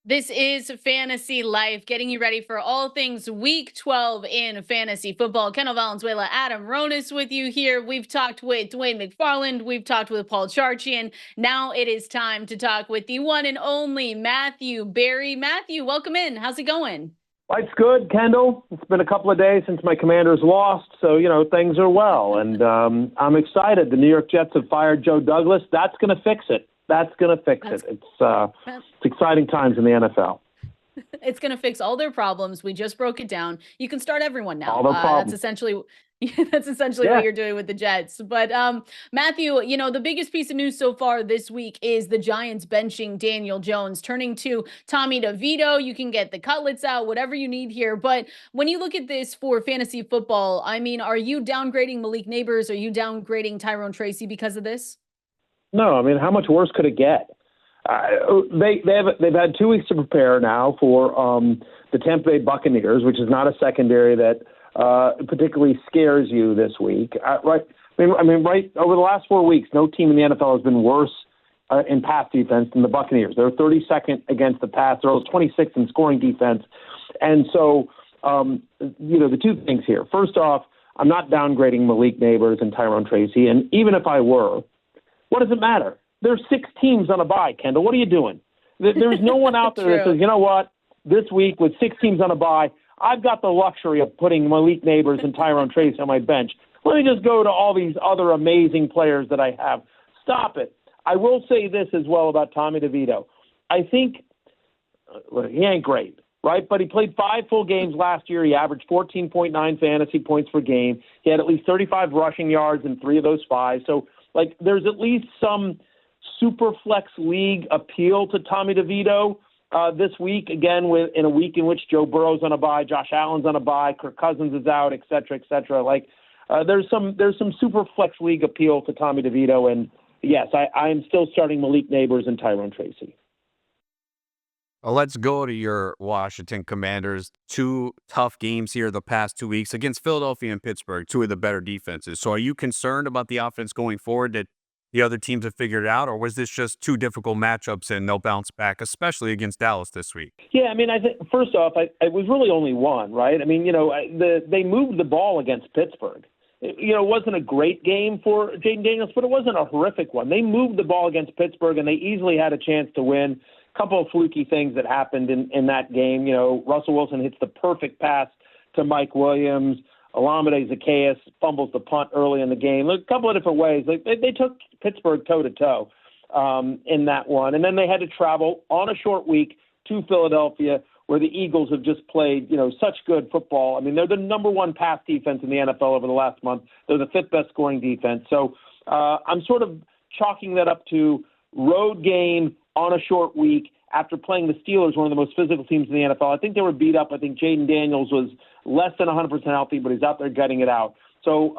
This is Fantasy Life, getting you ready for all things Week 12 in fantasy football. Kendall Valenzuela, Adam Ronis with you here. We've talked with Dwayne McFarland. We've talked with Paul Charchian. Now it is time to talk with the one and only Matthew Berry. Matthew, welcome in. How's it going? Life's good, Kendall. It's been a couple of days since my Commanders lost, so, things are well. And I'm excited. The New York Jets have fired Joe Douglas. That's going to fix it. That's going to fix it. It's exciting times in the NFL. It's going to fix all their problems. We just broke it down. You can start everyone now. All their problems. That's essentially what you're doing with the Jets. But Matthew, the biggest piece of news so far this week is the Giants benching Daniel Jones, turning to Tommy DeVito. You can get the cutlets out, whatever you need here. But when you look at this for fantasy football, I mean, are you downgrading Malik Neighbors? Are you downgrading Tyrone Tracy because of this? No, I mean, how much worse could it get? They've had 2 weeks to prepare now for the Tampa Bay Buccaneers, which is not a secondary that particularly scares you this week, right? Right over the last 4 weeks, no team in the NFL has been worse in pass defense than the Buccaneers. They're 32nd against the pass. They're 26th in scoring defense, and so the two things here. First off, I'm not downgrading Malik Neighbors and Tyrone Tracy, and even if I were, what does it matter? There's 6 teams on a bye, Kendall. What are you doing? There's no one out there that says, you know what, this week with 6 teams on a bye, I've got the luxury of putting Malik Neighbors and Tyrone Tracy on my bench. Let me just go to all these other amazing players that I have. Stop it. I will say this as well about Tommy DeVito. I think he ain't great, right? But he played 5 full games last year. He averaged 14.9 fantasy points per game. He had at least 35 rushing yards in 3 of those 5. So, there's at least some super flex league appeal to Tommy DeVito this week, again, in a week in which Joe Burrow's on a bye, Josh Allen's on a bye, Kirk Cousins is out, et cetera, et cetera. There's some super flex league appeal to Tommy DeVito, and yes, I am still starting Malik Neighbors and Tyrone Tracy. Well, let's go to your Washington Commanders. 2 tough games here the past 2 weeks against Philadelphia and Pittsburgh, 2 of the better defenses. So are you concerned about the offense going forward that the other teams have figured it out, or was this just 2 difficult matchups and they'll bounce back, especially against Dallas this week? Yeah, I think first off, it was really only one, right? They moved the ball against Pittsburgh. It wasn't a great game for Jaden Daniels, but it wasn't a horrific one. They moved the ball against Pittsburgh, and they easily had a chance to win. Couple of fluky things that happened in that game. Russell Wilson hits the perfect pass to Mike Williams. Olamide Zaccheaus fumbles the punt early in the game. A couple of different ways. They took Pittsburgh toe-to-toe in that one. And then they had to travel on a short week to Philadelphia, where the Eagles have just played, such good football. I mean, they're the number 1 pass defense in the NFL over the last month. They're the 5th best scoring defense. So I'm sort of chalking that up to road game on a short week after playing the Steelers, one of the most physical teams in the NFL. I think they were beat up. I think Jaden Daniels was less than 100% healthy, but he's out there gutting it out. So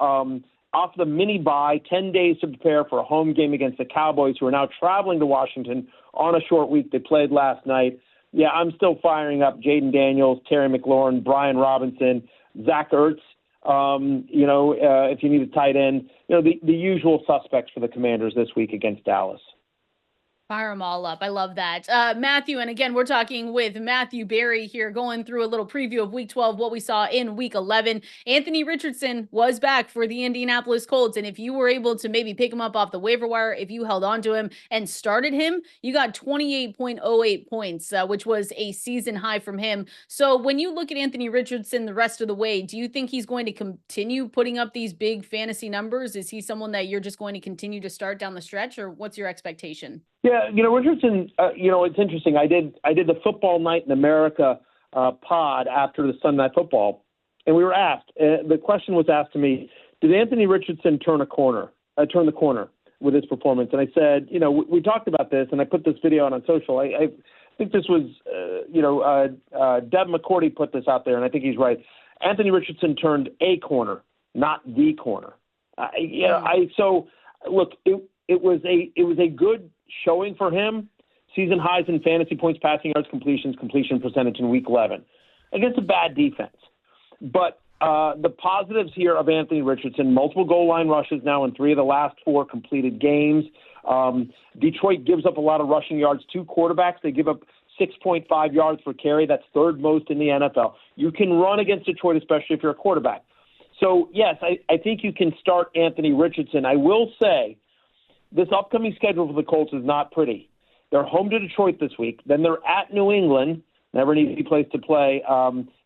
off the mini bye, 10 days to prepare for a home game against the Cowboys, who are now traveling to Washington on a short week. They played last night. Yeah, I'm still firing up Jaden Daniels, Terry McLaurin, Brian Robinson, Zach Ertz. If you need a tight end, the usual suspects for the Commanders this week against Dallas. Fire them all up. I love that. Matthew, and again, we're talking with Matthew Berry here, going through a little preview of Week 12, what we saw in Week 11. Anthony Richardson was back for the Indianapolis Colts, and if you were able to maybe pick him up off the waiver wire, if you held on to him and started him, you got 28.08 points, which was a season high from him. So when you look at Anthony Richardson the rest of the way, do you think he's going to continue putting up these big fantasy numbers? Is he someone that you're just going to continue to start down the stretch, or what's your expectation? Yeah, Richardson, it's interesting. I did the Football Night in America pod after the Sunday Night Football, and we were asked, the question was asked to me, did Anthony Richardson turn the corner with his performance? And I said, we talked about this, and I put this video out on social. I think this was, Deb McCourty put this out there, and I think he's right. Anthony Richardson turned a corner, not the corner. Look, it was a good showing for him. Season highs in fantasy points, passing yards, completion percentage in Week 11 against a bad defense. But the positives here of Anthony Richardson: multiple goal line rushes now in 3 of the last 4 completed games. Detroit gives up a lot of rushing yards to quarterbacks. They give up 6.5 yards per carry. That's third most in the NFL. You can run against Detroit, especially if you're a quarterback. So, yes, I think you can start Anthony Richardson. I will say this upcoming schedule for the Colts is not pretty. They're home to Detroit this week. Then they're at New England, never an easy place to play,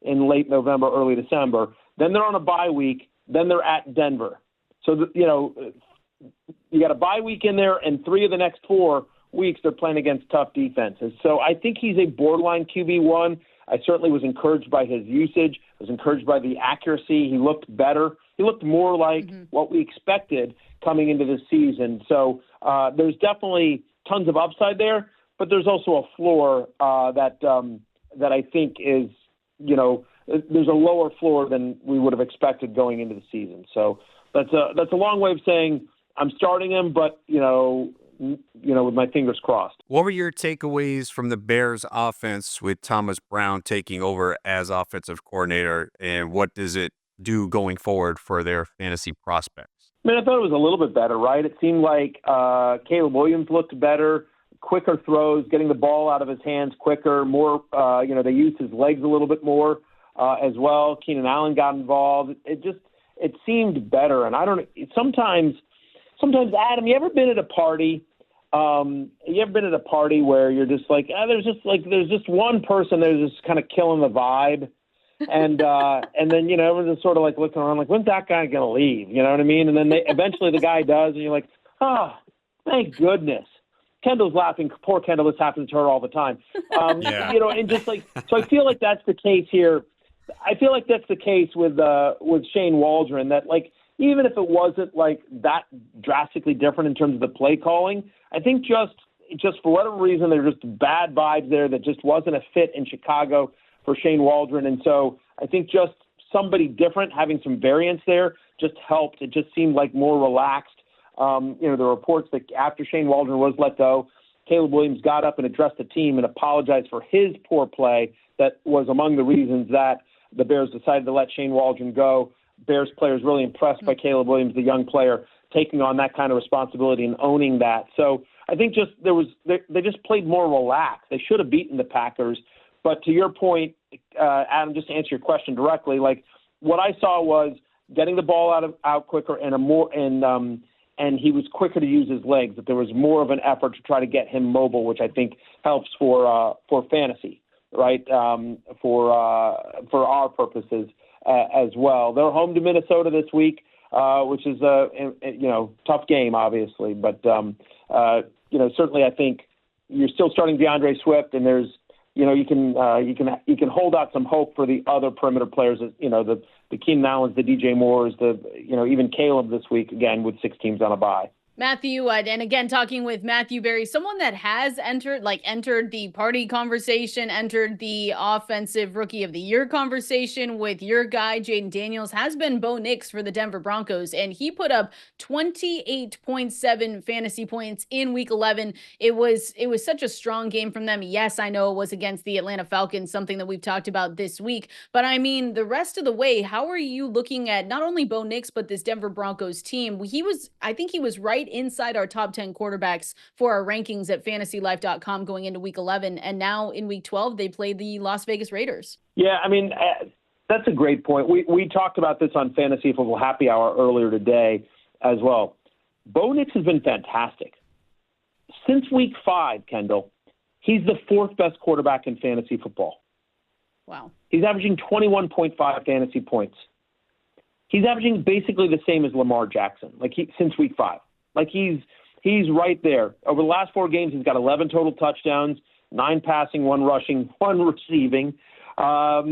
in late November, early December. Then they're on a bye week. Then they're at Denver. So, you got a bye week in there, and 3 of the next 4 weeks they're playing against tough defenses. So I think he's a borderline QB1. I certainly was encouraged by his usage. I was encouraged by the accuracy. He looked better. He looked more like what we expected coming into this season. So there's definitely tons of upside there, but there's also a floor that I think is, there's a lower floor than we would have expected going into the season. So that's a long way of saying I'm starting him, but with my fingers crossed. What were your takeaways from the Bears offense with Thomas Brown taking over as offensive coordinator, and what does it do going forward for their fantasy prospects? I mean, I thought it was a little bit better, right? It seemed like Caleb Williams looked better, quicker throws, getting the ball out of his hands quicker, more, they used his legs a little bit more as well. Keenan Allen got involved. It seemed better. And I don't know, sometimes, Adam, you ever been at a party? Where you're just like, there's just one person there's just kind of killing the vibe, and then everyone's just sort of like looking around like, when's that guy gonna leave? You know what I mean? And then eventually the guy does, and you're like, thank goodness. Kendall's laughing. Poor Kendall. This happens to her all the time. Yeah. And just like, so I feel like that's the case here. I feel like that's the case with Shane Waldron, that like, even if it wasn't like that drastically different in terms of the play calling, I think just for whatever reason, there were just bad vibes there that just wasn't a fit in Chicago for Shane Waldron. And so I think just somebody different, having some variance there, just helped. It just seemed like more relaxed. The reports that after Shane Waldron was let go, Caleb Williams got up and addressed the team and apologized for his poor play. That was among the reasons that the Bears decided to let Shane Waldron go. Bears players really impressed by Caleb Williams, the young player, taking on that kind of responsibility and owning that. So I think they just played more relaxed. They should have beaten the Packers. But to your point, Adam, just to answer your question directly, like what I saw was getting the ball out quicker and and he was quicker to use his legs. That there was more of an effort to try to get him mobile, which I think helps for fantasy, right? For our purposes. As well. They're home to Minnesota this week, which is a tough game, obviously. But certainly I think you're still starting DeAndre Swift, and there's you can hold out some hope for the other perimeter players. The Keenan Allens, the DJ Moores, even Caleb this week again with 6 teams on a bye. Matthew, and again, talking with Matthew Berry, someone that has entered the party conversation, entered the offensive rookie of the year conversation with your guy, Jaden Daniels, has been Bo Nix for the Denver Broncos. And he put up 28.7 fantasy points in week 11. It was such a strong game from them. Yes, I know it was against the Atlanta Falcons, something that we've talked about this week. But I mean, the rest of the way, how are you looking at not only Bo Nix, but this Denver Broncos team? I think he was right inside our top 10 quarterbacks for our rankings at fantasylife.com going into week 11. And now in week 12, they played the Las Vegas Raiders. Yeah, I mean, that's a great point. We talked about this on Fantasy Football Happy Hour earlier today as well. Bo Nix has been fantastic. Since week 5, Kendall, he's the 4th best quarterback in fantasy football. Wow. He's averaging 21.5 fantasy points. He's averaging basically the same as Lamar Jackson, since week 5. He's right there. Over the last 4 games, he's got 11 total touchdowns, 9 passing, 1 rushing, 1 receiving. So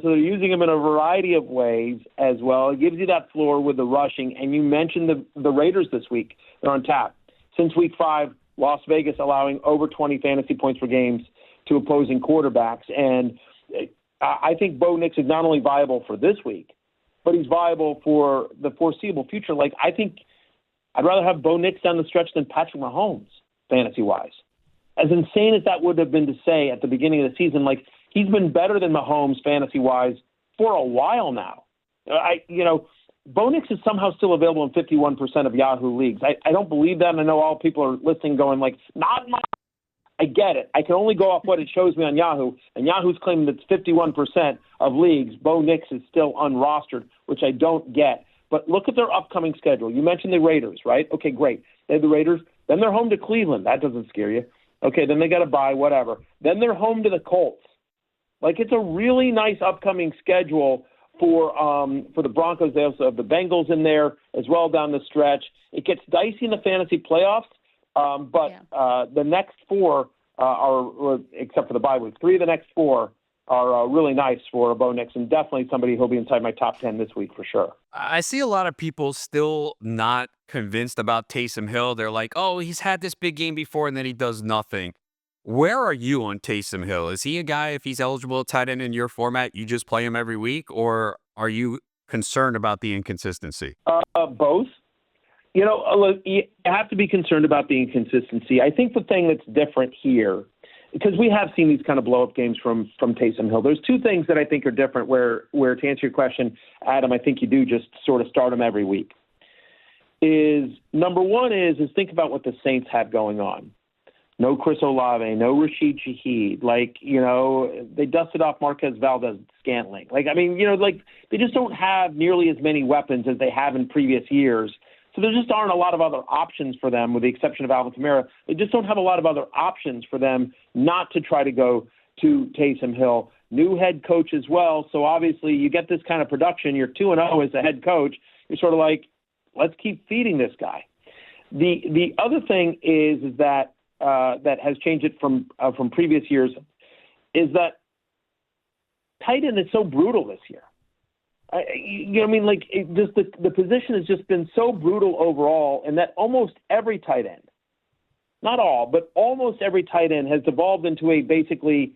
they're using him in a variety of ways as well. It gives you that floor with the rushing. And you mentioned the Raiders this week. They're on tap. Since week 5, Las Vegas allowing over 20 fantasy points per games to opposing quarterbacks. And I think Bo Nix is not only viable for this week, but he's viable for the foreseeable future. I think I'd rather have Bo Nix down the stretch than Patrick Mahomes, fantasy-wise. As insane as that would have been to say at the beginning of the season, he's been better than Mahomes, fantasy-wise, for a while now. Bo Nix is somehow still available in 51% of Yahoo leagues. I don't believe that, and I know all people are listening going, not my. I get it. I can only go off what it shows me on Yahoo, and Yahoo's claiming that 51% of leagues, Bo Nix is still unrostered, which I don't get. But look at their upcoming schedule. You mentioned the Raiders, right? Okay, great. They have the Raiders. Then they're home to Cleveland. That doesn't scare you. Okay, then they got to bye, whatever. Then they're home to the Colts. Like, it's a really nice upcoming schedule for the Broncos. They also have the Bengals in there as well down the stretch. It gets dicey in the fantasy playoffs. The next four are, except for the bye week, 3 of the next 4 are really nice for Bo Nix, and definitely somebody who'll be inside my top 10 this week for sure. I see a lot of people still not convinced about Taysom Hill. They're like, oh, he's had this big game before and then he does nothing. Where are you on Taysom Hill? Is he a guy, if he's eligible at tight end in your format, you just play him every week, or are you concerned about the inconsistency? Both. You know, look, you have to be concerned about the inconsistency. I think the thing that's different here, because we have seen these kind of blow-up games from Taysom Hill, there's 2 things that I think are different where to answer your question, Adam, I think you do just sort of start him every week. Number one is think about what the Saints have going on. No Chris Olave, no Rashid Shaheed. Like, you know, they dusted off Marquez Valdez-Scantling. Like, I mean, you know, like they just don't have nearly as many weapons as they have in previous years. So there just aren't a lot of other options for them, with the exception of Alvin Kamara. They just don't have a lot of other options for them not to try to go to Taysom Hill. New head coach as well. So obviously you get this kind of production. You're 2-0 as a head coach. You're sort of like, let's keep feeding this guy. The other thing is that that has changed it from previous years is that tight end is so brutal this year. You know what I mean? Like, the position has just been so brutal overall, and that almost every tight end, not all, but almost every tight end has evolved into basically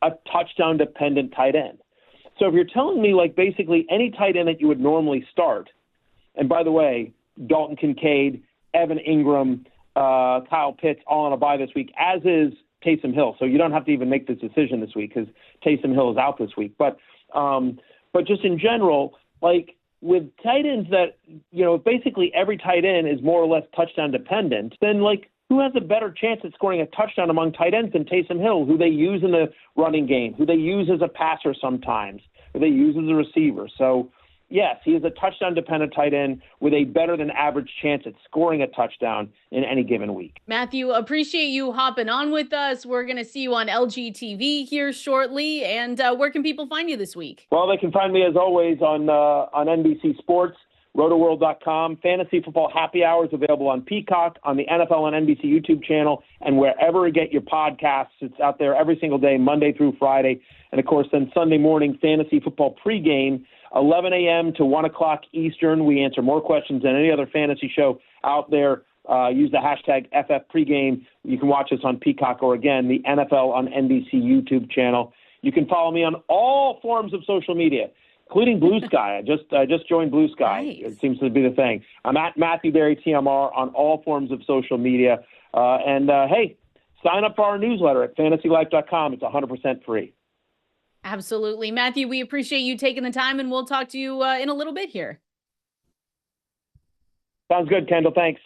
a touchdown-dependent tight end. So if you're telling me, like, basically any tight end that you would normally start, and by the way, Dalton Kincaid, Evan Ingram, Kyle Pitts all on a bye this week, as is Taysom Hill. So you don't have to even make this decision this week because Taysom Hill is out this week. But just in general, like with tight ends that, you know, basically every tight end is more or less touchdown dependent, then like who has a better chance at scoring a touchdown among tight ends than Taysom Hill, who they use in the running game, who they use as a passer sometimes, who they use as a receiver. So yes, he is a touchdown-dependent tight end with a better-than-average chance at scoring a touchdown in any given week. Matthew, appreciate you hopping on with us. We're going to see you on LGTV here shortly. And where can people find you this week? Well, they can find me, as always, on NBC Sports, rotoworld.com. Fantasy Football Happy Hours available on Peacock, on the NFL on NBC YouTube channel, and wherever you get your podcasts. It's out there every single day, Monday through Friday. And, of course, then Sunday morning, Fantasy Football pregame, 11 a.m. to 1 o'clock Eastern. We answer more questions than any other fantasy show out there. Use the hashtag FFPregame. You can watch us on Peacock or, again, the NFL on NBC YouTube channel. You can follow me on all forms of social media, including Blue Sky. I just joined Blue Sky. Nice. It seems to be the thing. I'm at Matthew Berry TMR on all forms of social media. Hey, sign up for our newsletter at fantasylife.com. It's 100% free. Absolutely. Matthew, we appreciate you taking the time, and we'll talk to you in a little bit here. Sounds good, Kendall. Thanks.